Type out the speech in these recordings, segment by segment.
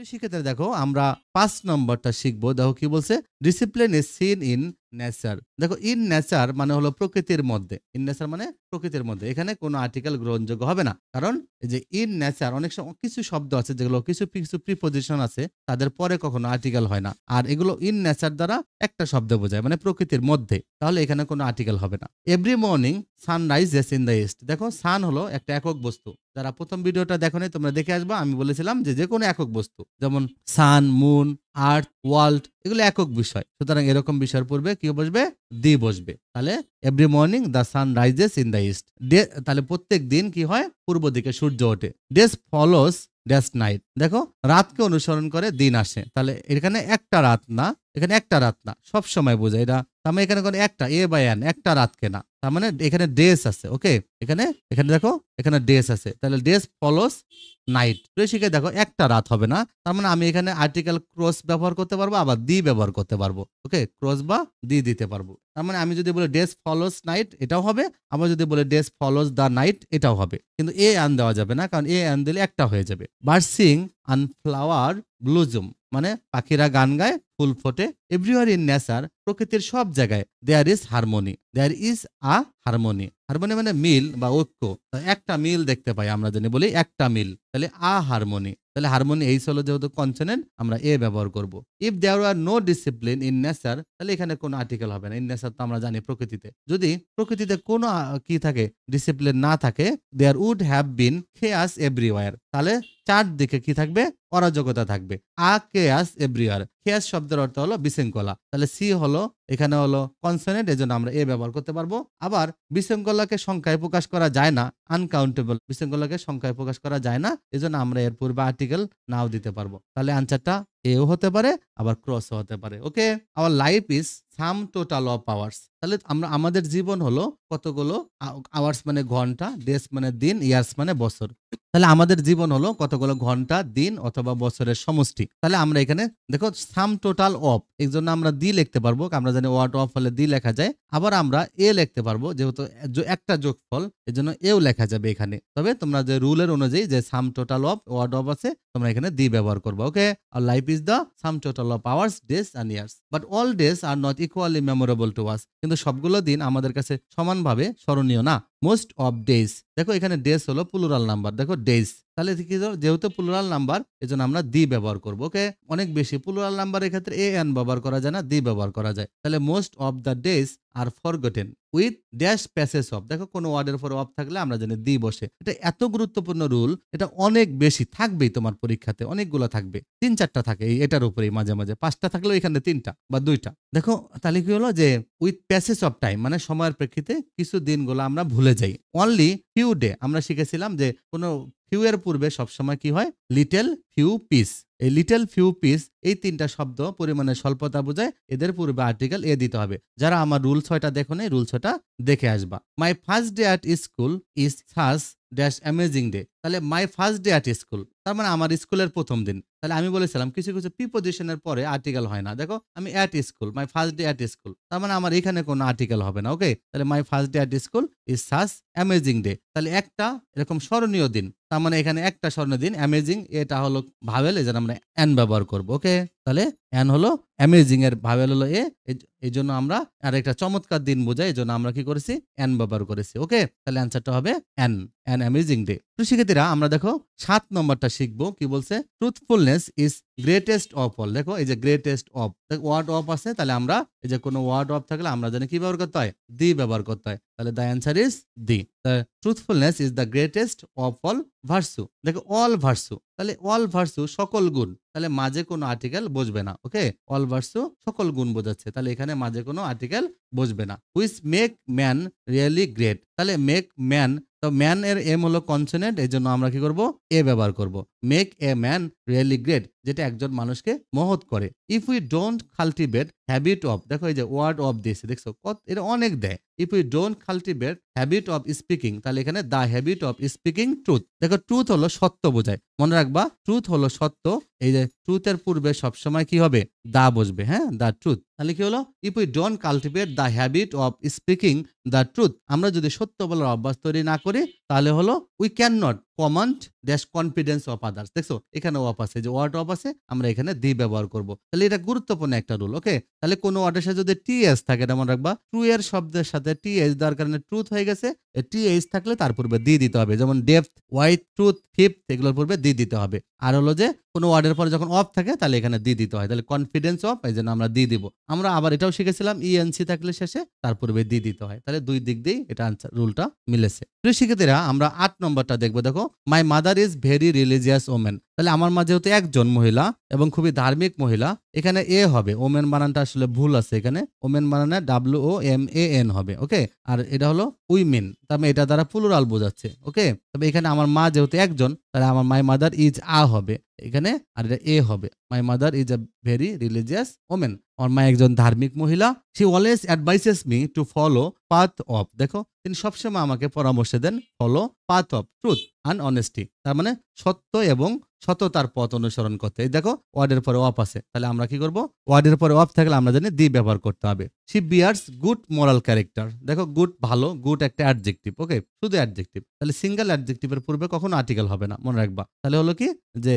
সেক্ষেত্রে দেখো আমরা 5 নম্বরটা শিখবো। দেখো কি বলছে, discipline is seen in nature. দেখো ইন নেচার মানে হলো প্রকৃতির মধ্যে, ইন নেচার মানে প্রকৃতির মধ্যে, এখানে কোনো আর্টিকেল গ্রহণযোগ্য হবে না। কারণ এই যে ইন নেচার অনেক সময় কিছু শব্দ আছে যেগুলো কিছু কিছু প্রিপোজিশন আছে তাদের পরে কখনো আর্টিকেল হয় না, আর এগুলো ইন নেচার দ্বারা একটা শব্দ বোঝায় মানে প্রকৃতির মধ্যে, তাহলে এখানে কোনো আর্টিকেল হবে না। Every morning sun rises in the east. দেখো সান হলো একটা একক বস্তু, যারা প্রথম ভিডিওটা দেখো নাই তোমরা দেখে আসবা, আমি বলেছিলাম যে কোনো একক বস্তু যেমন সান, মুন, আর্থ, ওয়ার্ল্ড এগুলো একক বিষয়, সুতরাং এরকম বিষয়ের পূর্বে কি বসবে, দি বসবে। তাহলে every morning the sun rises in the east. Day তাহলে প্রত্যেক দিন কি হয়, পূর্ব দিকে সূর্য ওঠে। Days follows dash night. দেখো রাতকে অনুসরণ করে দিন আসে, তাহলে এখানে একটা রাত না, এখানে একটা রাত না, সব সময় বোঝায় এটা। তার মানে এখানে কোনো একটা এ বাই এন একটা রাতকে না, তার মানে এখানে ডেস আছে। ওকে, এখানে এখানে দেখো এখানে ডেস আছে, তাহলে ডেস ফলোস নাইট। শিখে দেখো একটা রাত হবে না, তার মানে আমি এখানে আর্টিকেল ক্রস ব্যবহার করতে পারবো, আবার দি ব্যবহার করতে পারবো। ওকে, ক্রস বা দি দিতে পারবো। তার মানে আমি যদি বলি ডেস ফলোস নাইট এটাও হবে, আবার যদি বলি ডেস ফলোস দ্য নাইট এটাও হবে, কিন্তু এ আন দেওয়া যাবে না, কারণ এ আন দিলে একটা হয়ে যাবে। বার্ড সিং আন ফ্লাওয়ার ব্লুজুম মানে পাখিরা গান গায়, ফুল ফোটে। এভরিওয়ার ইন নেচার প্রকৃতির সব জায়গায় there is harmony, there is a harmony. Harmony মানে মিল বা ঐক্য, একটা মিল দেখতে পাই আমরা জানি বলি একটা মিল, তাহলে আ হারমোনি। তাহলে হারমোনি এইচ হলো যেহেতু কনসোনেন্ট, আমরা এ ব্যবহার করব। If there are no discipline in nature, তাহলে এখানে কোনো আর্টিকেল হবে না। ইন নেচার তো আমরা জানি প্রকৃতিতে, যদি প্রকৃতিতে কোনো কি থাকে, ডিসিপ্লিন না থাকে, there would have been chaos everywhere, তাহলে চারদিকে কি থাকবে, অরাজকতা থাকবে। আ কেয়াস এভরিওয়ার, খেয়াস শব্দের অর্থ হলো বিশৃঙ্খলা, তাহলে সি হলো এখানে হলো কনসোনেন্ট, এজন্য আমরা এ ব্যবহার করতে পারবো। আবার বিশৃঙ্খলাকে সংখ্যায় প্রকাশ করা যায় না, আনকাউন্টেবল, বিশৃঙ্খলাকে সংখ্যায় প্রকাশ করা যায় না, এজন্য আমরা এর পূর্বে আর্টিকেল নাও দিতে পারবো। তাহলে আনসারটা এও হতে পারে, আবার ক্রসও হতে পারে। Okay, our life is sum total of hours. তাহলে আমরা আমাদের জীবন হলো কতগুলো আওয়ার্স মানে ঘন্টা, ডেস মানে দিন, ইয়ার্স মানে বছর। তাহলে আমাদের জীবন হলো কতগুলো ঘন্টা, দিন অথবা বছরের সমষ্টি। তাহলে আমরা এখানে দেখো সাম টোটাল অফ, এই জন্য আমরা দি লিখতে পারবো, আমরা জানি ওয়ার্ড অফ হলে দি লেখা যায়। আবার আমরা এ লিখতে পারবো, যেহেতু একটা যোগফল এই জন্য এও লেখা যাবে এখানে। তবে তোমরা যে রুলের অনুযায়ী যে sum total of word of আছে, তোমরা এখানে দি ব্যবহার করবো। ওকে, আর life is the sum total of hours, days and years, but all days are not equally memorable to us. কিন্তু সবগুলো দিন আমাদের কাছে সমানভাবে স্মরণীয় না। মোস্ট অফ ডেজ, দেখো এখানে ডেজ হলো প্লুরাল নাম্বার, দেখো ডেজ, তাহলে যেহেতু প্লুরাল নাম্বার এজন্য আমরা দি ব্যবহার করবো। ওকে, অনেক বেশি প্লুরাল নাম্বারের ক্ষেত্রে এ এন ব্যবহার করা যায় না, দি ব্যবহার করা যায়। তাহলে most of the days are forgotten with dash passage of. দেখো কোনো ওয়ার্ডের পরে অফ থাকলে আমরা জানি দি বসে। এটা এত গুরুত্বপূর্ণ রুল, এটা অনেক বেশি থাকবেই তোমার পরীক্ষাতে, অনেকগুলো থাকবে, 3-4টা থাকে এটার উপরেই, মাঝে মাঝে 5টা থাকলেও এখানে 3টা বা 2টা। দেখো তাহলে কি হলো যে উইথ প্যাসেজ অফ টাইম মানে সময়ের প্রেক্ষিতে কিছু দিনগুলো আমরা ভুলে যাই। অনলি ফিউ ডে, আমরা শিখেছিলাম যে কোনো ফিউ এর পূর্বে সবসময় কি হয়, লিটল ফিউ পিস। এই লিটল ফিউ পিস এই 3টা শব্দ পরিমাণের স্বল্পতা বোঝায়, এদের পূর্বে আর্টিকেল এ দিতে হবে। যারা আমার রুল 6টা দেখো নাই, রুল 6টা দেখে আসবা। My first day at school is such dash amazing day. তাহলে my first day at school তার মানে আমার স্কুলের প্রথম দিন। তাহলে আমি বলেছিলাম কিছু কিছু প্রিপোজিশনের পরে আর্টিকেল হয় না। দেখো আমি at school, my first day at school, তার মানে আমার এখানে কোনো আর্টিকেল হবে না। ওকে, তাহলে my first day at school is such amazing day, তাহলে একটা এরকম স্মরণীয় দিন, তার মানে এখানে একটা স্মরণীয় দিন। অ্যামেজিং এটা হলো ভাবেল, এই জন্য আমরা অ্যান ব্যবহার করবো। ওকে, তাহলে অ্যান হলো অ্যামেজিং এর ভাবেল হলো এ, এই জন্য আমরা আর একটা চমৎকার দিন বোঝাই, এই জন্য আমরা কি করেছি, অ্যান ব্যবহার করেছি। ওকে, তাহলে অ্যান্সারটা হবে অ্যান, অ্যান অ্যামেজিং ডে। তো শিক্ষার্থীরা আমরা দেখো 7 নম্বরটা শিখবো, কি বলছে, truthfulness is greatest of all. দেখো এই যে গ্রেটেস্ট অফ, ওয়ার্ড অফ আছে, তাহলে আমরা এই যে কোনো ওয়ার্ড অফ থাকলে আমরা জানি কি ব্যবহার করতে হয়, দি ব্যবহার করতে হয়। তাহলে the answer is the. Truthfulness is the greatest of all versa. দেখো অল ভার্সু, তাহলে অল ভার্সু সকল গুণ, তাহলে মাঝে কোনো আর্টিকেল বসবে না। ওকে, অল ভার্সু সকল গুণ বোঝাচ্ছে, তাহলে এখানে মাঝে কোনো আর্টিকেল বসবে না। Which make man really great, তাহলে মেক ম্যান, তো ম্যান এর এম হলো কনসোনেন্ট, এই জন্য আমরা কি করব, এ ব্যবহার করব। Make a man really great, যেটা একজন মানুষকে মহৎ করে। If we don't cultivate habit of, দেখো এই যে ওয়ার্ড অফ দিয়েছে, দেখছো কত এটা অনেক দেয়। If we don't cultivate habit of speaking, তাহলে এখানে the habit of speaking truth. দেখো ট্রুথ হলো সত্য বোঝায়, মনে রাখবা ট্রুথ হলো সত্য, এই যে ট্রুথের পূর্বে সবসময় কি হবে, দা বসবে। হ্যাঁ, দ্য ট্রুথ, তাহলে কি হলো, if we don't cultivate the habit of speaking the truth, আমরা যদি সত্য বলার অভ্যাস তৈরি না করি, তাহলে হলো we can not command dash confidence of others. দেখছো এখানে অফ আছে, যে ওয়ার্ড অফ আছে, আমরা এখানে দি ব্যবহার করব। তাহলে এটা গুরুত্বপূর্ণ একটা রুল। ওকে, তাহলে কোনো ওয়ার্ডের সাথে যদি টিএস থাকে এটা মনে রাখবা, ট্রু এর শব্দের সাথে টিএস দেওয়ার কারণে ট্রুথ হয়ে গেছে। টিএস থাকলে তার পূর্বে দি দিতে হবে, যেমন ডেপথ, ওয়াইড, ট্রুথ, ফিফথ, এগুলোর পূর্বে দি দিতে হবে। আর হলো যে কোনো ওয়ার্ডের পরে যখন অফ থাকে তাহলে এখানে দি দিতে হয়, তাহলে কনফিডেন্স অফ, এই জন্য আমরা দি দিব। আমরা আবার এটাও শিখেছিলাম ইএনসি থাকলে শেষে তার পূর্বে দি দিতে হয়। তাহলে দুই দিক দিয়েই এটা আনসার রুলটা মিলেছে। প্রিয় শিক্ষার্থীরা, আমরা 8 নম্বরটা দেখবো। দেখো, মাই mother is very religious women. তাহলে আমার মা যেহেতু একজন মহিলা এবং খুবই ধার্মিক মহিলা, এখানে এ হবে, ওমেন বানানটা আসলে ভুল আছে, এখানে ওমেন বানানে WOMAN হবে। ওকে, আর এটা হলো উইমেন, তার মানে এটা দ্বারা প্লুরাল বোঝাচ্ছে। ওকে, তবে এখানে আমার মা যেহেতু একজন, তাহলে আমার মাই মাদার ইজ হবে এখানে, আর এটা এ হবে। My mother is a very religious women. আমার মা একজন ধার্মিক মহিলা। She always advises me to follow path of. দেখো, তিনি সবসময় আমাকে পরামর্শ দেন follow path of truth and honesty, তার মানে সত্য এবং সততার পথ অনুসরণ করতে। এই দেখো ওয়ার্ডের পরে অফ আছে, তাহলে আমরা কি করব, ওয়ার্ডের পরে অফ থাকলে আমরা জানি দি ব্যবহার করতে হবে। She bears good moral character. দেখো গুড ভালো, গুড একটা অ্যাডজেক্টিভ। ওকে, শুধু অ্যাডজেক্টিভ, তাহলে সিঙ্গেল অ্যাডজেক্টিভের পূর্বে কখনো আর্টিকেল হবে না, মনে রাখবা। তাহলে হলো কি যে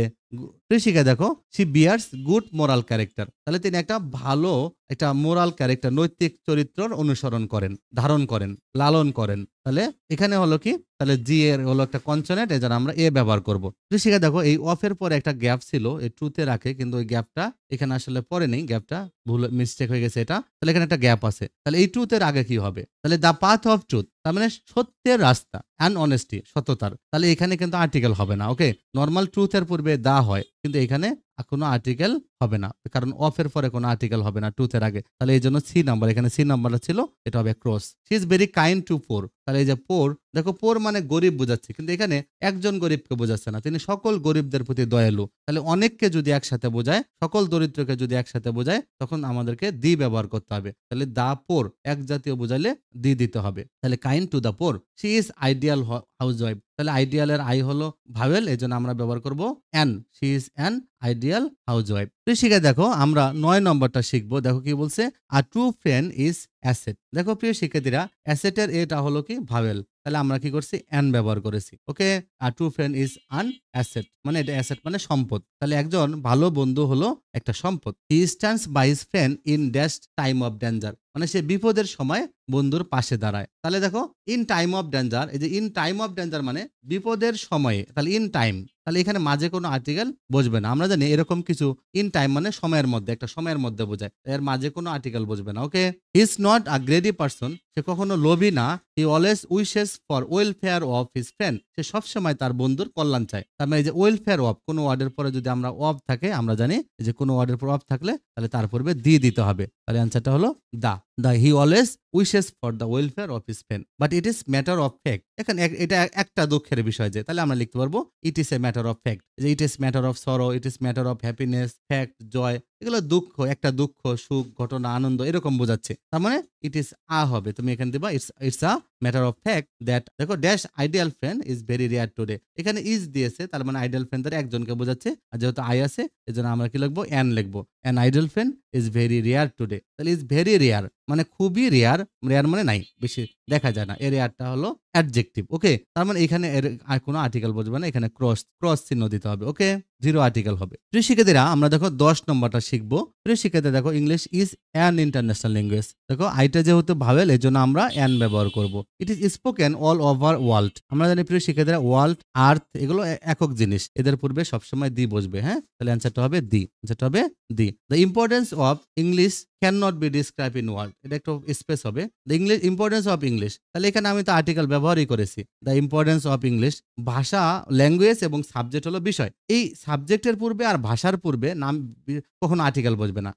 ঋষিকা, দেখো she bears good moral character, তাহলে তিনি একটা ভালো একটা মোরাল ক্যারেক্টার, নৈতিক চরিত্রর অনুসরণ করেন, ধারণ করেন, লালন করেন। তাহলে এখানে হলো কি, তাহলে জি এর হলো একটা কনসোনেন্ট, এজন্য আমরা এ ব্যবহার করব। ঋষিকা, দেখো এই অফের পরে একটা গ্যাপ ছিল, এই ট্রুথে রাখে, কিন্তু ওই গ্যাপটা এখানে আসলে পরে নেই, গ্যাপটা ভুল মিস্টেক হয়ে গেছে এটা। তাহলে এখানে একটা গ্যাপ আছে, তাহলে এই ট্রুথের আগে কি হবে, তাহলে দ্য পাথ অফ ট্রুথ, তার মানে সত্যের রাস্তা, অ্যান্ড অনেস্টি, সততার। তাহলে এখানে কিন্তু আর্টিকেল হবে না। ওকে, নর্মাল ট্রুথের পূর্বে দা হয়, কিন্তু এখানে কোনো আর্টিকেল হবে না, কারণ অফের পরে কোনো আর্টিকেল হবে না ট্রুথের আগে। তাহলে এই জন্য সি নাম্বার, এখানে সি নাম্বারটা ছিল, এটা হবে cross. She is very kind to poor. তাহলে এই যে পোর, দেখো পোর মানে গরিব বোঝাচ্ছে, কিন্তু এখানে একজন গরিবকে বোঝাচ্ছে না, তিনি সকল গরিবদের প্রতি দয়ালু। তাহলে অনেককে যদি একসাথে বোঝায়, সকল দরিদ্রকে যদি একসাথে বোঝায়, তখন আমাদেরকে দি ব্যবহার করতে হবে। তাহলে দা পোর এক জাতীয় বোঝাইলে দি দিতে হবে। তাহলে kind to the poor. She is ideal housewife. তাহলে আইডিয়ালের আই হলো ভাওয়েল, এই জন্য আমরা ব্যবহার করবো an. She is an ideal housewife. শিখে দেখো, আমরা 9 নম্বরটা শিখবো। দেখো কি বলছে, আ ট্রু ফ্রেন্ড ইজ অ্যাসেট। দেখো প্রিয় শিক্ষার্থীরা, অ্যাসেটের এটা হলো কি ভাওয়েল, তাহলে আমরা কি করছি, অ্যান ব্যবহার করেছি। Okay, a true friend is an asset, মানে এটা অ্যাসেট মানে সম্পদ। তাহলে একজন ভালো বন্ধু হলো একটা সম্পদ। He stands by his friend in dash time of danger, মানে সে বিপদের সময় বন্ধুর পাশে দাঁড়ায়। তাহলে দেখো ইন টাইম অফ ডেঞ্জার, এই যে ইন টাইম অফ ডেঞ্জার মানে বিপদের সময়ে, তাহলে ইন টাইম, তাহলে এখানে মাঝে কোনো আর্টিকেল বসবে না। আমরা জানি এরকম কিছু, ইন টাইম মানে সময়ের মধ্যে, একটা সময়ের মধ্যে বোঝায়, এর মাঝে কোনো আর্টিকেল বসবে না। Okay, he is not a greedy person, সে কখনো লোভী না। He always wishes for welfare of his friend, সে সবসময় তার বন্ধুর কল্যাণ চায়। তার মানে এই যে ওয়েলফেয়ার অফ, কোনো ওয়ার্ডের পরে যদি আমরা অফ থাকে, আমরা জানি যে কোনো ওয়ার্ডের পর অফ থাকলে তাহলে তার পূর্বে দিয়ে দিতে হবে। তাহলে অ্যান্সারটা হলো the he always wishes for the welfare of his friend, but it is matter of fact. এখানে এটা একটা দুঃখের বিষয়, যে তাহলে আমরা লিখতে পারবো it is a matter of fact, যে it is matter of sorrow, it is matter of happiness, fact, joy, এগুলো দুঃখ, একটা দুঃখ, সুখ, ঘটনা, আনন্দ, এরকম বোঝাচ্ছে। তার মানে ইট ইজ হবে, তুমি এখানে দিবা it's a matter of fact that, দেখো dash ideal friend is very rare today, এখানে ইজ দিয়েছে, তার মানে আইডিয়াল ফ্রেন্ড দ্বারা একজনকে বোঝাচ্ছে, আর যেহেতু আই আছে এজন্য আমরা কি লিখবো, অ্যান লিখবো। An ideal friend is very rare today, তাহলে ইজ ভেরি রেয়ার মানে খুবই রেয়ার, রেয়ার মানে নাই, বেশি দেখা যায় না, এর রেয়ারটা হলো অ্যাডজেক্টিভ। ওকে, তার মানে এখানে এর আর কোনো আর্টিকেল বসবে না, এখানে ক্রস চিহ্ন দিতে হবে। ওকে, 0 আর্টিকেল হবে। প্রিয় শিক্ষার্থীরা, আমরা দেখো 10 নম্বরটা শিখবো। প্রিয় শিক্ষার্থীরা, দেখো English is an international language. দেখো আইটা যেহেতু ভাওয়েল, এর জন্য আমরা অ্যান ব্যবহার করব। It is spoken all over world. আমরা জানি প্রিয় শিক্ষার্থীরা, ওয়ার্ল্ড, আর্থ এগুলো একক জিনিস, এদের পূর্বে সবসময় দি বসবে। হ্যাঁ, তাহলে অ্যান্সারটা হবে দি, অ্যান্সারটা হবে the. The importance of English can not be describe in word, এটা একটু স্পেস হবে। The English importance of English, তাহলে এখানে আমি তো আর্টিকেল ব্যবহারই করেছি। দ্য ইম্পর্টেন্স অফ ইংলিশ, ভাষা, ল্যাঙ্গুয়েজ এবং সাবজেক্ট হলো বিষয়। এই সাবজেক্টের পূর্বে আর ভাষার পূর্বে নাম কখনো আর্টিকেল বসবে না।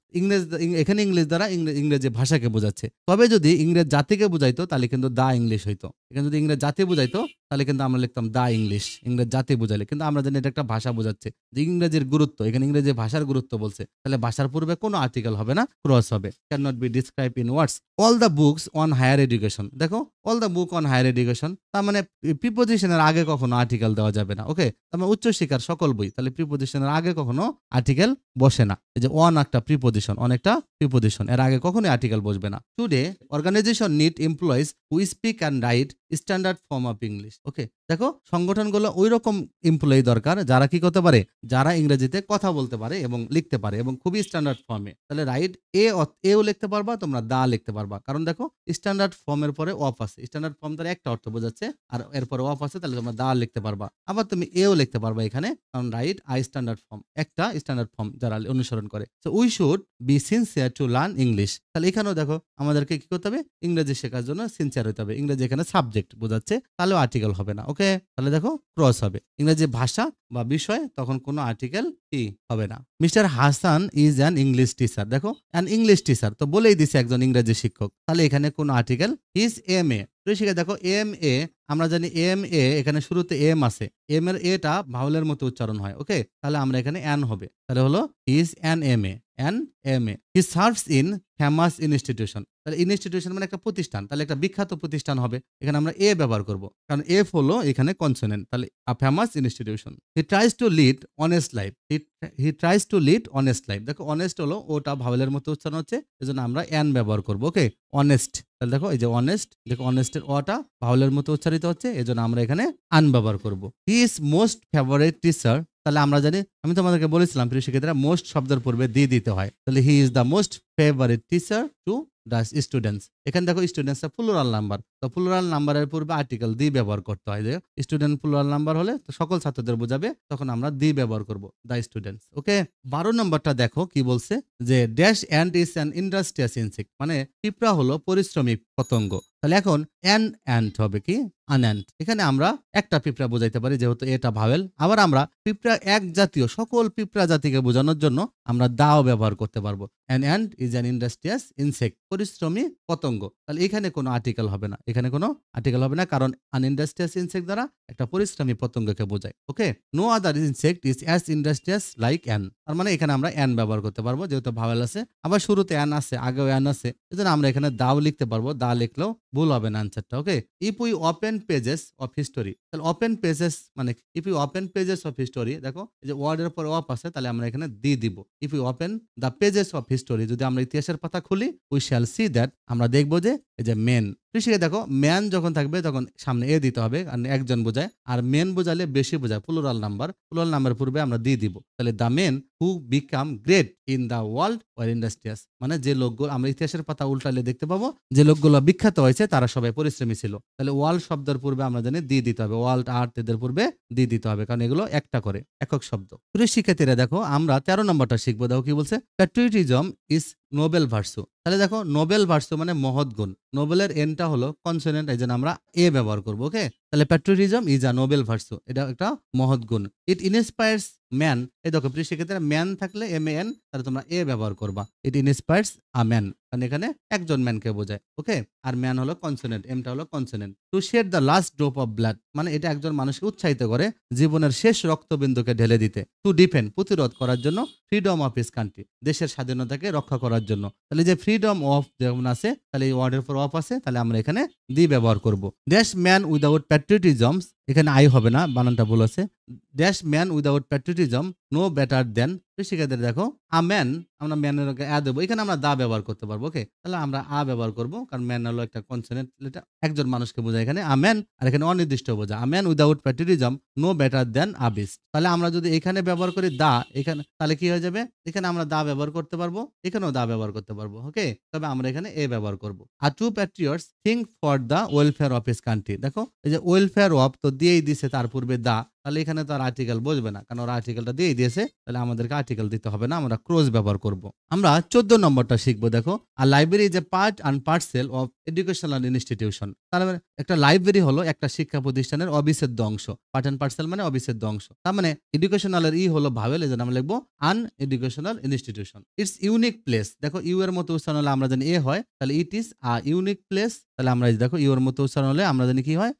এখানে ইংলিশ দ্বারা ইংরেজি ভাষাকে বোঝাচ্ছে। তবে যদি ইংরেজ জাতিকে বুঝাইতো তাহলে কিন্তু দা ইংলিশ হইতো। এখানে যদি ইংরেজ জাতি বুঝাইতো তাহলে কিন্তু আমরা লিখতাম দা ইংলিশ, ইংরেজ জাতি বুঝাইলে। কিন্তু আমরা জানি এটা একটা ভাষা বোঝাচ্ছে, যে ইংরেজির গুরুত্ব, এখানে ইংরেজি ভাষার গুরুত্ব বলছে, তাহলে ভাষার পূর্বে কোনো আর্টিকেল হবে না, ক্রস হবে। Can not be describe in words. All the books on higher education, দেখো all the book on higher education, তার মানে প্রিপোজিশনের আগে কখনো আর্টিকেল দেওয়া যাবে না। ওকে, তার মানে উচ্চশিক্ষার সকল বই, তাহলে প্রিপোজিশনের আগে কখনো আর্টিকেল বসে না। এই যে অন একটা প্রিপোজিশন, অনেকটা প্রিপোজিশন, এর আগে কখনোই আর্টিকেল বসবে না। Today organisation need employees who speak and write standard form of English. Okay, দেখো সংগঠনগুলো ওই রকম এমপ্লয়ি দরকার যারা কি করতে পারে, যারা ইংরেজিতে কথা বলতে পারে এবং লিখতে পারে এবং খুবই স্ট্যান্ডার্ড ফর্মে। তাহলে রাইট এও লিখতে পারবা, তোমরা দা লিখতে পারবা, কারণ দেখো স্ট্যান্ডার্ড ফর্মের পরে অফ আছে। স্ট্যান্ডার্ড ফর্ম দ্বারা একটা অর্থ বোঝাচ্ছে, আর এরপরে অফ আছে, তাহলে তোমরা দা লিখতে পারবা। আবার তুমি এও লিখতে পারবা এখানে, কারণ রাইট আই স্ট্যান্ডার্ড ফর্ম একটা স্ট্যান্ডার্ড ফর্ম যারা অনুসরণ করে। So we should be sincere to learn English. তাহলে এখানেও দেখো আমাদেরকে কি করতে হবে, ইংরেজি শেখার জন্য সিনসিয়ার হতে হবে। ইংরেজি এখানে সাবজেক্ট বোঝাচ্ছে, তাহলেও আর্টিকেল হবে না। ওকে, তাহলে দেখো ক্রস হবে। ইংরেজি ভাষা বা বিষয়, তখন কোনো আর্টিকেল কি হবে না। Mister Hasan is an English teacher. দেখো অ্যান ইংলিশ টিচার তো বলেই দিছে একজন ইংরেজি শিক্ষক, তাহলে এখানে কোনো আর্টিকেল ইজ এম এ। শিখে দেখো এম এ, আমরা জানি এম এ এখানে শুরুতে এম আছে, এম এর এটা ভাওয়ালের মতো উচ্চারণ হয়। ওকে, তাহলে আমরা এখানে অ্যান হবে, তাহলে হলো is an M A, an M A. He serves in famous institution. তাহলে ইনস্টিটিউশন মানে একটা প্রতিষ্ঠান, তাহলে একটা বিখ্যাত প্রতিষ্ঠান হবে, এখানে আমরা এ ব্যবহার করব, কারণ এফ হলো এখানে কনসোনেন্ট, তাহলে famous institution. He tries to lead honest life. He tries to lead honest life. দেখো অনেস্ট হলো ওটা ভাওয়ালের মতো উচ্চারণ হচ্ছে, এজন্য আমরা অ্যান ব্যবহার করব। ওকে, অনেস্ট, তাহলে দেখো এই যে অনেস্ট, দেখো অনেস্টের অটা ভাওয়ালের মতো উচ্চারিত হচ্ছে, এজন্য আমরা এখানে আন ব্যবহার করব। He is most favourite teacher. তাহলে আমরা জানি, আমি তোমাদেরকে বলেছিলাম প্রিয় শিক্ষার্থীরা, মোস্ট শব্দের পূর্বে দি দিতে হয়, তাহলে he is the most favourite teacher to the students. এখানে দেখো স্টুডেন্টসটা প্লুরাল নাম্বার, তো প্লুরাল নাম্বারের পূর্বে আর্টিকেল দি ব্যবহার করতে হয়। যে স্টুডেন্ট প্লুরাল নাম্বার হলে তো সকল ছাত্রদের বোঝাবে, তখন আমরা দি ব্যবহার করব, দ্য স্টুডেন্টস। ওকে, 12 নম্বরটা দেখো কি বলছে, যে dash and is an industrious insect, মানে পিঁপড়া হলো পরিশ্রমী পতঙ্গ। তাহলে এখন অ্যান্ড হবে কি আনঅ্যান্ড। এখানে আমরা একটা পিঁপড়া বোঝাইতে পারি, যেহেতু এটা ভাওয়েল। আবার আমরা পিঁপড়া এক জাতীয় সকল পিঁপড়া জাতিকে বোঝানোর জন্য আমরা দাও ব্যবহার করতে পারবো। And is an industrious insect, পরিশ্রমী পতঙ্গ। তাহলে এখানে কোনো আর্টিকেল হবে না, এখানে কোনো আর্টিকেল হবে না, কারণ আনইন্ডাস্ট্রিয়াস ইনসেক্ট দ্বারা একটা পরিশ্রমী পতঙ্গকে বোঝায়। Okay, no other insect is as industrious like an. তার মানে এখানে আমরা অ্যান ব্যবহার করতে পারবো, যেহেতু ভাওয়েল আছে, আবার শুরুতে অ্যান আছে, আগেও অ্যান আছে, এজন্য আমরা এখানে দাও লিখতে পারবো, দা লিখলেও ভুল হবে না আনসারটা। Okay, if we open pages of history. তাহলে ওপেন পেজেস মানে if you open pages of history, দেখো এই যে ওয়ার্ডের পর অফ আছে, তাহলে আমরা এখানে দি দিব। If you open the pages of history, যদি আমরা ইতিহাসের পাতা খুলি, উই শ্যাল সি দ্যাট, আমরা দেখবো যে এই যে মেন। কৃষিকে দেখো ম্যান যখন থাকবে তখন সামনে এ দিতে হবে, কারণ একজন বোঝায়, আর মেন বোঝালে বেশি বোঝায়, প্লুরাল নাম্বার, প্লুরাল নাম্বার পূর্বে আমরা দি দিব। তাহলে the men who became great in the world were industrious, মানে যে লোকগুলো আমরা ইতিহাসের পাতা উল্টালে দেখতে পাবো, যে লোকগুলো বিখ্যাত হয়েছে তারা সবাই পরিশ্রমী ছিল। তাহলে ওয়ার্ল্ড শব্দের পূর্বে আমরা জানি দি দিতে হবে, ওয়ার্ল্ড আর্থ এদের পূর্বে দি দিতে হবে, কারণ এগুলো একটা করে একক শব্দ। প্রিয় শিক্ষার্থীরা দেখো আমরা 13 নম্বরটা শিখবো। দেখো কি বলছে, প্যাট্রিয়টিজম ইজ নোবেল ভার্সু। তাহলে দেখো নোবেল ভার্সু মানে মহৎ গুণ, নোবেলের এনটা হলো কনসোনেন্ট, এই জন্য আমরা এ ব্যবহার করবো। ওকে, তাহলে patriotism is a Nobel versa, এটা একটা মহৎ গুণ। ইট ইনস্পায়ার্স ম্যান। এই দেখো প্রিয় শিক্ষার্থীরা, ম্যান থাকলে এম এন, তাহলে তোমরা এ ব্যবহার করবা। ইট ইনস্পায়ার্স আ ম্যান, কারণ এখানে একজন ম্যানকে বোঝায়। ওকে, আর ম্যান হলো কনসোনেন্ট, এমটা হলো consonant. To shed the last drop of blood, মানে এটা একজন মানুষকে উৎসাহিত করে জীবনের শেষ রক্তবিন্দুকে ঢেলে দিতে। টু ডিফেন্ড, প্রতিরোধ করার জন্য। ফ্রিডম অফ হিস কান্ট্রি, দেশের স্বাধীনতাকে রক্ষা করার জন্য। তাহলে যে ফ্রিডম অফ যেমন আছে, তাহলে এই ওয়ার্ডের পর অফ আছে, তাহলে আমরা এখানে দি ব্যবহার করব। ড্যাশ ম্যান উইদাউট প্যাট্রিয়টিজমস, এখানে আই হবে না, বানানটা ভুল আছে। Dash man without patriotism no better than. শিক্ষার্থীদের দেখো আ ম্যান, আমরা ম্যানের আ দেবো, এখানে আমরা দা ব্যবহার করতে পারবো। ওকে, তাহলে আমরা আ ব্যবহার করবো, কারণ ম্যান হলো একটা কনসোনেন্ট, এটা একজন মানুষকে বোঝায় এখানে আ ম্যান, আর এখানে অনির্দিষ্ট বোঝা। A man without patriotism no better than a beast. তাহলে আমরা যদি এখানে ব্যবহার করি দা, এখানে তাহলে কি হয়ে যাবে, এখানে আমরা দা ব্যবহার করতে পারবো, এখানেও দা ব্যবহার করতে পারবো। ওকে, তবে আমরা এখানে এ ব্যবহার করবো। আর to patriots think for the welfare of his country. দেখো এই যে ওয়েলফেয়ার অফ তো দিয়েই দিছে, তার পূর্বে দা, তাহলে এখানে তো আর আর্টিকেল বসবে না, কারণ ওরা আর্টিকেলটা দিয়েই দিয়েছে, তাহলে আমাদেরকে আর্টিকেল দিতে হবে না, আমরা ক্রস ব্যবহার করব। আমরা 14 নম্বরটা শিখবো। দেখো আর library is a part and parcel of educational institution. তার মানে একটা লাইব্রেরি হলো একটা শিক্ষা প্রতিষ্ঠানের অবিচ্ছেদ্য অংশ। পার্ট অ্যান্ড পার্সেল মানে অবিচ্ছেদ্য অংশ, তার মানে এডুকেশনালের ই হলো ভাওয়েল, এজন্য আমরা লিখবো an educational institution. It's unique place. দেখো ইউ এর মতো উচ্চারণ হলে আমরা জানি এ হয়, তাহলে it is a unique place. তাহলে আমরা দেখো ইউ এর মতো উচ্চারণ হলে আমরা জানি কি হয়,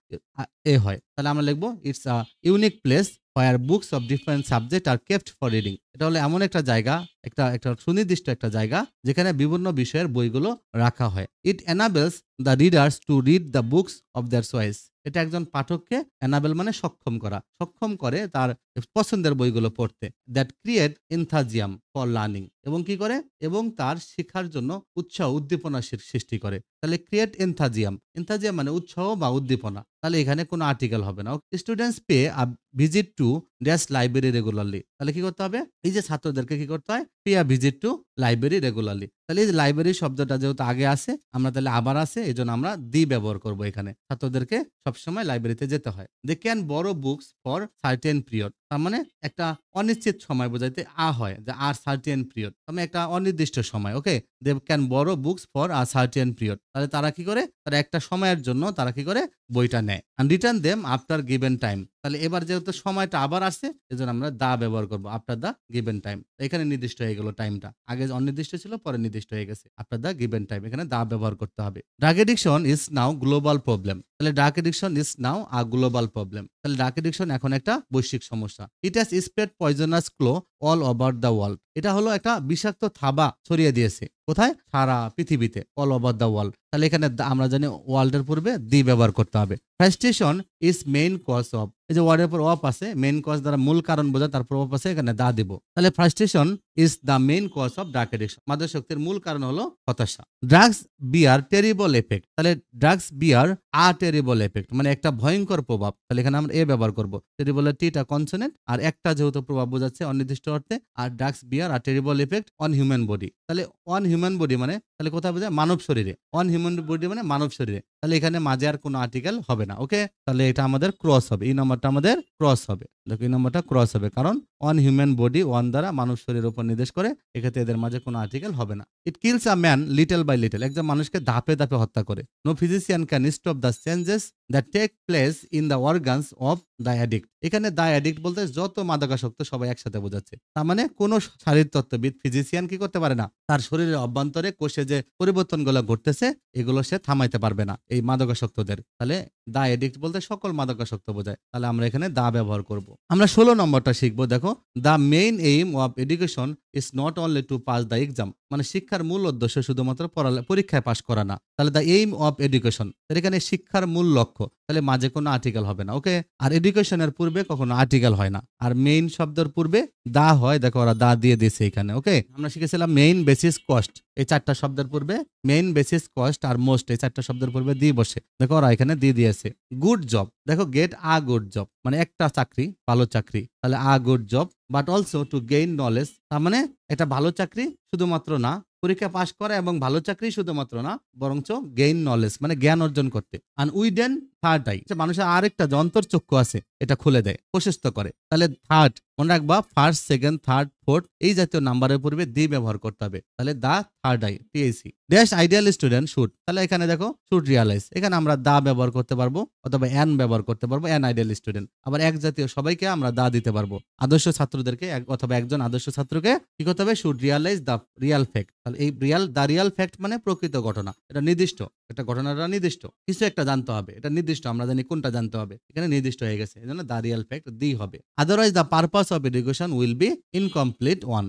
এ হয়, তাহলে আমরা লিখবো it's a unique place where books of different subjects are kept for reading. এটা হলো এমন একটা জায়গা, একটা সুনির্দিষ্ট একটা জায়গা যেখানে বিভিন্ন বিষয়ের বইগুলো রাখা হয়। It enables the readers to read the books of their choice. এটা একজন পাঠককে এনাবেল মানে সক্ষম করা, সক্ষম করে তার পছন্দের বইগুলো পড়তে। দ্যাট ক্রিয়েট এনথাজিয়াম ফর লার্নিং, এবং কি করে, এবং তার শেখার জন্য উৎসাহ উদ্দীপনা সৃষ্টি করে। তাহলে ক্রিয়েট এনথাজিয়াম, এনথাজিয়াম মানে উৎসাহ বা উদ্দীপনা। তাহলে এখানে কোনো আর্টিকেল হবে না। Students pay a visit to dash library regularly. তাহলে কি করতে হবে, এই যে ছাত্রদেরকে কি করতে হয়, pay a visit to library regularly. তাহলে এই যে লাইব্রেরি শব্দটা যেহেতু আগে আসে, আমরা তাহলে আবার আসে, এই জন্য আমরা দি ব্যবহার করব এখানে। ছাত্রদেরকে সবসময় লাইব্রেরিতে যেতে হয়। দে ক্যান বড়ো বুকস ফর সার্টেন পিরিয়ড, তার মানে একটা অনিশ্চিত সময় বোঝাইতে হয়, যে আর সার্টেন পিরিয়ড মানে একটা অনির্দিষ্ট সময়। ওকে, দে ক্যান বড়ো books for a certain period. তাহলে তারা কি করে, তারা একটা সময়ের জন্য তারা কি করে, বইটা নেয়। And return them after given time. তাহলে এবার যেহেতু সময়টা আবার আসছে, এজন্য আমরা দা ব্যবহার করব, আফটার দা গিভেন টাইম। এখানে নির্দিষ্ট হয়ে গেল টাইমটা, আগে অনির্দিষ্ট ছিল, পরে নির্দিষ্ট হয়ে গেছে, আফটার দা গিভেন টাইম। এখানে দা ব্যবহার করতে হবে। Drug addiction is now global problem. তাহলে drug addiction is now a global problem. তাহলে ড্রাগ এডিকশন এখন একটা বৈশ্বিক সমস্যা। It has spread poisonous claw all over the world. এটা হলো একটা বিষাক্ত থাবা ছড়িয়ে দিয়েছে, কোথায়, সারা পৃথিবীতে, অল ওভার দ্য ওয়ার্ল্ড। তাহলে এখানে আমরা জানি ওয়ার্ল্ডের পূর্বে দি ব্যবহার করতে হবে। Frustration is main cause of, এই যে ওয়ার্ডের পর অফ আছে, মেইন কজ দ্বারা মূল কারণ বোঝা, তার প্রভাব আছে, এখানে দা দিব। তাহলে frustration is the main cause of drug addiction. মাদকাসক্তির মূল কারণ হলো হতাশা। Drugs bear terrible effect. তাহলে drugs bear a terrible effect মানে একটা ভয়ঙ্কর প্রভাব। তাহলে এখানে আমরা এ ব্যবহার করব। টেরিবলের টিটা কনসোনেন্ট, আর একটা যেহেতু প্রভাব বোঝাচ্ছে অনির্দিষ্ট অর্থে, আর ড্রাগস বিয়ার আর terrible effect on human body. তাহলে অন হিউম্যান বডি মানে তাহলে কোথায় বোঝায়, মানব শরীরে। অন হিউম্যান বডি মানে মানব শরীরে। তাহলে এখানে মাঝে আর কোনো আর্টিকেল হবে না। ওকে, তাহলে এটা আমাদের ক্রস হবে, এই নম্বরটা আমাদের ক্রস হবে। দেখো এই নম্বরটা ক্রস হবে, কারণ অন হিউম্যান বডি, ওয়ান দ্বারা মানব শরীরের উপর নির্দেশ করে, এক্ষেত্রে এদের মাঝে কোনো আর্টিকেল হবে না। It kills a man little by little. একজন মানুষকে ধাপে ধাপে হত্যা করে। No physician can stop the changes that take place in the organs of the addict. এখানে দ্য অ্যাডিক্ট বলতে যত মাদকাসক্ত সবাই একসাথে বোঝাচ্ছে। তার মানে কোনো শারীরতত্ত্ববিদ, ফিজিশিয়ান কি করতে পারে না, তার শরীরের অভ্যন্তরে কোষে যে পরিবর্তনগুলো ঘটতেছে এগুলো সে থামাইতে পারবে না এই মাদকাসক্তদের। তাহলে দা এডিক্ট বলতে সকল মাদকাসক্ত বোঝায়। তাহলে আমরা এখানে দা ব্যবহার করব। আমরা 16 নম্বরটা শিখবো। দেখো, the main aim of education is not only to pass the exam. মানে শিক্ষার মূল উদ্দেশ্য শুধুমাত্র পরীক্ষায় পাশ করা না। তাহলে দ্য এইম অফ এডুকেশন, এখানে শিক্ষার মূল লক্ষ্য। তাহলে মাঝে কোনো আর্টিকেল হবে না। ওকে, আর এডুকেশনের পূর্বে কখনো আর্টিকেল হয় না। আর মেইন শব্দের পূর্বে দা হয়, দেখো ওরা দা দিয়ে দিয়েছে এখানে। ওকে, আমরা শিখেছিলাম মেইন, বেসিস, কস্ট, এই চারটা শব্দের পূর্বে মেইন, বেসিস, কস্ট আর মোস্ট, এই চারটা শব্দের পূর্বে দি বসে। দেখো ওরা এখানে দিয়ে দিয়েছে। গুড জব, দেখো গেট আ গুড জব মানে একটা চাকরি, ভালো চাকরি। তাহলে a good job, but also to gain knowledge. তার মানে এটা ভালো চাকরি শুধুমাত্র না, পরীক্ষা পাশ করা এবং ভালো চাকরি শুধুমাত্র না, বরঞ্চ গেইন নলেজ মানে জ্ঞান অর্জন করতে। আর উইডেন থার্ড আই, মানুষের আরেকটা যে অন্তর্চক্ষু আছে এটা খুলে দেয়, প্রশস্ত করে। তাহলে থার্ড মনে রাখবা, ফার্স্ট, সেকেন্ড, থার্ড, ফোর্থ এই জাতীয় নাম্বারের পূর্বে দি ব্যবহার করতে হবে। তাহলে the third I, TAC. Dash ideal student should, তাহলে এখানে দেখো শুড রিয়ালাইজ, এখানে আমরা দা ব্যবহার করতে পারবো অথবা এন ব্যবহার করতে পারবো, এন আইডিয়াল স্টুডেন্ট। আবার এক জাতীয় সবাইকে আমরা দা দিতে পারবো। আদর্শ ছাত্রদেরকে অথবা একজন আদর্শ ছাত্রকে কি করতে হবে, should realise the Real fact. তাহলে এই দ্য রিয়াল ফ্যাক্ট মানে প্রকৃত ঘটনা, এটা নির্দিষ্ট, এটা ঘটনাটা নির্দিষ্ট, কিছু একটা জানতে হবে, এটা নির্দিষ্ট, আমরা জানি কোনটা জানতে হবে, এখানে নির্দিষ্ট হয়ে গেছে, এই জন্য দ্য রিয়াল ফ্যাক্ট দি হবে। Otherwise the purpose of education will be incomplete one.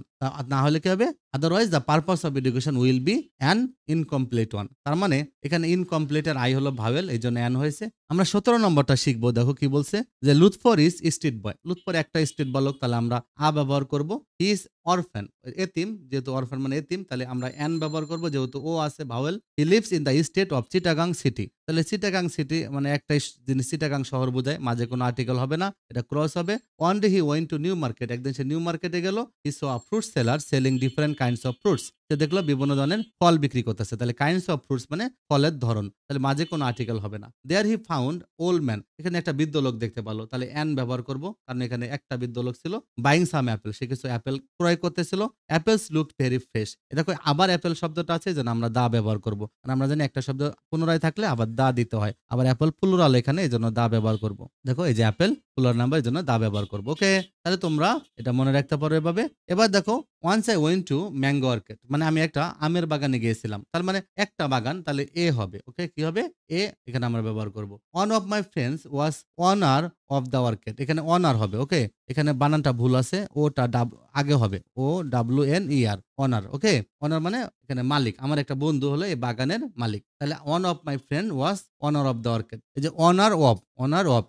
না হলে কি হবে, otherwise the purpose of education will be an incomplete one. তার মানে এখানে ইনকমপ্লিট এর আই হলো ভাওয়েল, এই জন্য অ্যান হয়েছে। আমরা 17 নম্বরটা শিখবো। দেখো কি বলছে, যে লুৎফর ইজ স্ট্রিট বয়। লুৎফর একটা স্ট্রিট বালক, তাহলে আমরা আ ব্যবহার করব। হি ইজ অরফ্যান, এতিম, যেহেতু অরফ্যান মানে এতিম, তাহলে আমরা অ্যান ব্যবহার করব, যেহেতু ও আছে vowel. He lives in the state of Chittagong city. তাহলে চিটাগাং সিটি মানে একটা জিনিস, চিটাগাং শহর বোঝায়, মাঝে কোনো আর্টিকেল হবে না, এটা ক্রস হবে। One day he went to New Market, একদিন সে নিউ মার্কেটে গেল। He saw a fruit seller selling different kinds of fruits. সে দেখলো বিভিন্ন ধরনের ফল বিক্রি করতেছে। তাহলে কাইন্ডস অফ ফ্রুটস মানে ফলের ধরন, তাহলে মাঝে কোনো আর্টিকেল হবে না। দেয়ার হি ফাউন্ড ওল্ড ম্যান, এখানে একটা বৃদ্ধ লোক দেখতে পারলো, তাহলে অ্যান ব্যবহার করব, কারণ এখানে একটা বৃদ্ধ লোক ছিল। বাইং সাম অ্যাপেল, সে কিছু অ্যাপেল ক্রয় করতেছিল। অ্যাপেলস লুকড ভেরি ফ্রেশ, দেখো আবার অ্যাপেল শব্দটা আছে, যেন আমরা দা ব্যবহার করব, কারণ আমরা জানি একটা শব্দ পুনরায় থাকলে আবার দা দিতে হয়। আবার অ্যাপেল প্লুরাল, এখানে এই জন্য দা ব্যবহার করব। দেখো এই যে অ্যাপেল প্লুরাল নাম্বার, এই জন্য দা ব্যবহার করবো। ওকে, তাহলে তোমরা এটা মনে রাখতে পারো এভাবে। এবার দেখো, once I went to mango orchard, মানে আমি একটা আমের বাগানে গিয়েছিলাম, তার মানে একটা বাগান, তাহলে এ হবে। ওকে, কি হবে, এ এখানে আমরা ব্যবহার করব। One of my friends was honour of the orchid, এখানে অনার হবে। ওকে, এখানে বানানটা ভুল আছে, ওটা আগে হবে, OWNER, অনার। ওকে, অনার মানে এখানে মালিক, আমার একটা বন্ধু হলো এই বাগানের মালিক। তাহলে one of my friend was honour of the orchid, এই যে অনার অফ,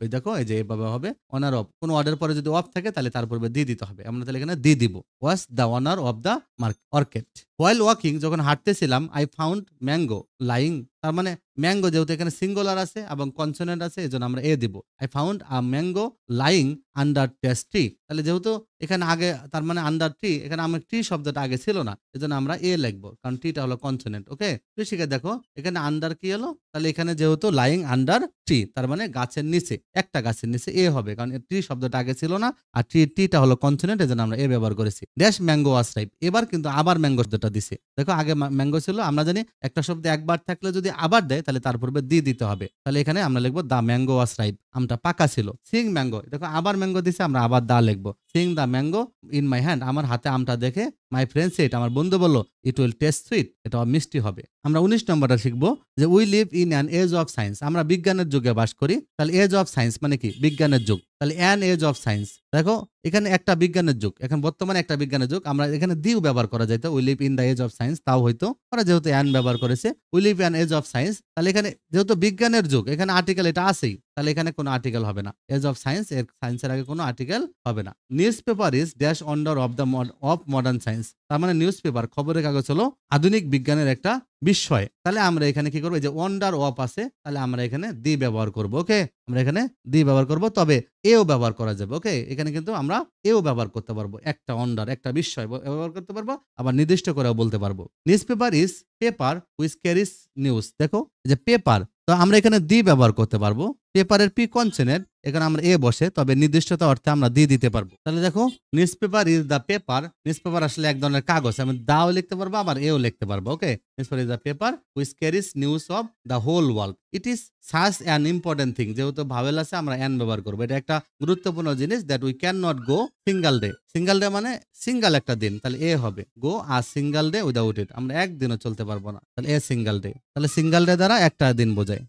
এই দেখো এই যে এভাবে হবে অনার অফ। কোন ওয়ার্ডের পরে যদি অফ থাকে তাহলে তার পূর্বে দি দিতে হবে, আমরা তাহলে এখানে দি দিব, was the honour of the orchid. While walking, যখন হাঁটতেছিলাম, আই ফাউন্ড ম্যাঙ্গো লাইং, তার মানে ম্যাঙ্গো যেহেতু এখানে সিঙ্গুলার আছে এবং কনসোনেন্ট আছে, এই জন্য আমরা এ দিব। I found a mango lying under tree, তাহলে যেহেতু এখানে আগে তার মানে আন্ডার ট্রি, এখানে আমার ট্রি শব্দটা আগে ছিল না, এজন্য আমরা এ লিখবো, কারণ ট্রিটা হলো কনসোনেন্ট। ওকে, কৃষিকে দেখো এখানে আন্ডার কি হলো, তাহলে এখানে যেহেতু লাইং আন্ডার ট্রি, তার মানে গাছের নিচে, একটা গাছের নিচে এ হবে, কারণ ট্রি শব্দটা আগে ছিল না, আর ট্রিটা হলো কনসোনেন্ট, এজন্য আমরা এ ব্যবহার করেছি। ড্যাশ ম্যাঙ্গো ওয়াজ রাইপ, এবার কিন্তু আবার ম্যাঙ্গো শব্দটা দিছে। দেখো আগে ম্যাঙ্গো ছিল, আমরা জানি একটা শব্দ একবার থাকলে যদি আবার দেয় তাহলে তার পূর্বে দি দিতে হবে, তাহলে এখানে আমরা লিখবো দা ম্যাঙ্গো ওয়াজ রাইপ, আমটা পাকা ছিল। সিং ম্যাঙ্গো, দেখো আবার ম্যাঙ্গো দিছে, আমরা আবার দা লিখবো। সিং দা ম্যাঙ্গো ইন মাই হ্যান্ড, আমার হাতে আমটা দেখে মাই ফ্রেন্ড সেড, আমার বন্ধু বলল, ইট উইল টেস্ট সুইট, এটা মিষ্টি হবে। আমরা 19 নম্বরটা শিখবো যে we live in an age of science, আমরা বিজ্ঞানের যুগে বাস করি। তাহলে এজ অফ সায়েন্স মানে কি, বিজ্ঞানের যুগ, তাহলে অ্যান এজ অফ সায়েন্স, দেখো এখানে একটা বিজ্ঞানের যুগ, এখন বর্তমানে একটা বিজ্ঞানের যুগ, আমরা এখানে দিও ব্যবহার করা যাইতো, we live in the age of science, তাও হয়তো ওরা যেহেতু অ্যান ব্যবহার করেছে, we live an age of science, তাহলে এখানে যেহেতু বিজ্ঞানের যুগ, এখানে আর্টিকেল এটা আছেই, তাহলে এখানে কোনো আর্টিকেল হবে না। এজ অফ সায়েন্স, এর সায়েন্সের আগে কোনো আর্টিকেল হবে না। Newspaper is dash wonder of the of modern science, তার মানে নিউজ পেপার, খবরের কাগজ হলো আধুনিক বিজ্ঞানের একটা বিস্ময়। তাহলে আমরা এখানে কি করবো, এই যে ওয়ান্ডার অফ আছে, তাহলে আমরা এখানে দি ব্যবহার করব। ওকে, আমরা এখানে দি ব্যবহার করব, তবে এও ব্যবহার করা যাবে। ওকে, এখানে কিন্তু আমরা এও ব্যবহার করতে পারবো, একটা ওয়ান্ডার, একটা বিস্ময় ব্যবহার করতে পারবো, আবার নির্দিষ্ট করেও বলতে পারবো। Newspaper is paper which carries news, দেখো এই যে পেপার, তো আমরা এখানে দি ব্যবহার করতে পারবো। পেপারের পি কনসোনেন্ট, এখানে আমরা এ বসে, তবে নির্দিষ্টতা অর্থে আমরা দি দিতে পারবো। তাহলে দেখো news paper is the paper, news paper আসলে এক ধরনের কাগজ, আমি দাও লিখতে পারবো, আবার এও লিখতে পারবো। Okay, newspaper is the paper which carries news of the whole world, it is such an important thing, যেহেতু ভাওয়েল আছে আমরা অ্যান ব্যবহার করবো, এটা একটা গুরুত্বপূর্ণ জিনিস, that we can not go single day, single day মানে সিঙ্গেল একটা দিন, তাহলে এ হবে, go a single day without it, আমরা একদিনও চলতে পারবো না, তাহলে এ সিঙ্গেল ডে, তাহলে সিঙ্গেল ডে দ্বারা একটা দিন বোঝায়।